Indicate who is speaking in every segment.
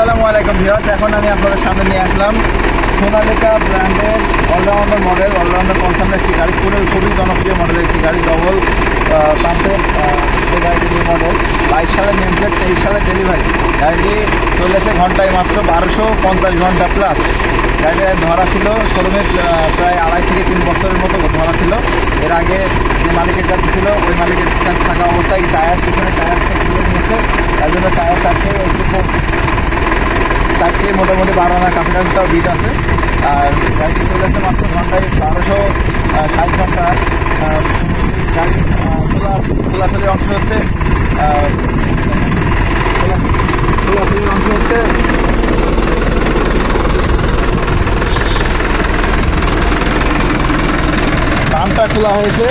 Speaker 1: আসসালামু আলাইকুম ভিউয়ার্স, এখন আমি আপনাদের সামনে নিয়ে আসলাম সোনালিকা ব্র্যান্ডের অলরাউন্ডার মডেল, অলরাউন্ডার 55 একটি গাড়ি, খুবই জনপ্রিয় মডেলের একটি গাড়ি, ডবল পাম্পের গাড়িটির মডেল। 22 সালের নেম প্লেট, 23 সালের ডেলিভারি। গাড়িটি চলেছে ঘন্টায় মাত্র 1250 ঘন্টা প্লাস। গাড়িটা ধরা ছিল শোরুমে প্রায় 2.5 থেকে 3 বছরের মতো ধরা ছিল। এর আগে যে মালিকের কাছে ছিল ওই মালিকের কাছে থাকা অবস্থায় টায়ার, পিছনে টায়ার তুলে নিয়েছে, তার জন্য টায়ার চারটে মোটামুটি 12 আনার কাছাকাছি তাও বিট আছে। আর গাড়িটি চলেছে মাত্র ঘন্টায় 1260 ঘন্টা। গাড়ি খোলাখুলির অংশ হচ্ছে খোলাখুলির অংশ হচ্ছে পাম্পটা খোলা হয়েছে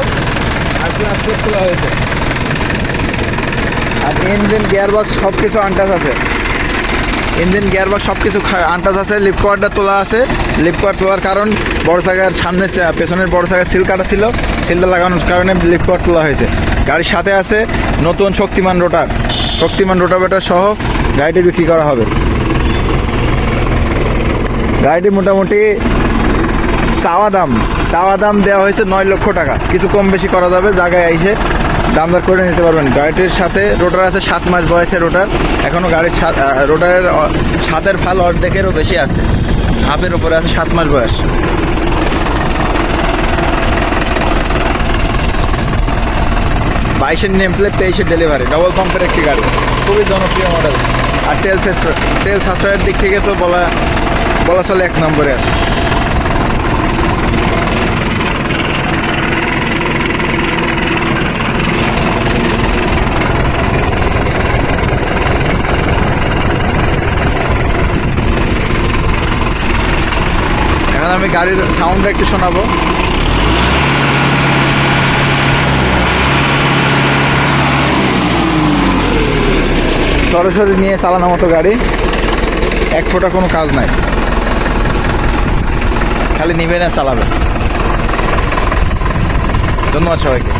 Speaker 1: আর ক্লাচ প্লেট খোলা হয়েছে। আর ইঞ্জিন গিয়ারবক্স সব কিছু আনটাচ আছে। ইঞ্জিন গিয়ারবক্স সব কিছু আনটাচ আছে। লিফট কভারটা তোলা আছে। লিফট কভার তোলার কারণ বড় চাকার সামনে পেছনের বড় চাকার সিল কাটা ছিল, সিলটা লাগানোর কারণে লিফট কভার তোলা হয়েছে। গাড়ির সাথে আছে নতুন শক্তিমান রোটাভেটর সহ গাড়িটি বিক্রি করা হবে। গাড়িটি মোটামুটি চাওয়া দাম দেওয়া হয়েছে 9 লক্ষ টাকা। কিছু কম বেশি করা যাবে, জায়গায় এসে দামদার করে নিতে পারবেন। গাড়িটির সাথে রোটার আছে, 7 মাস বয়সের রোটার। এখনও গাড়ির রোটারের ছাদের ফাল অর্ধেকেরও বেশি আছে, হাফের উপরে আছে, 7 মাস বয়স। বাইশের নেম প্লেট, 23-এর ডেলিভারি, ডবল পাম্পের একটি গাড়ি, খুবই জনপ্রিয় মডেল। আর তেল সাশ্রয়ের দিক থেকে তো বলা চলে 1 নম্বরে আছে। এখন আমি গাড়ির সাউন্ড একটু শোনাবো। সরাসরি নিয়ে চালানোর মতো গাড়ি, এক ফোঁটা কোনো কাজ নাই, খালি নিবেন আর চালাবেন। ধন্যবাদ সবাইকে।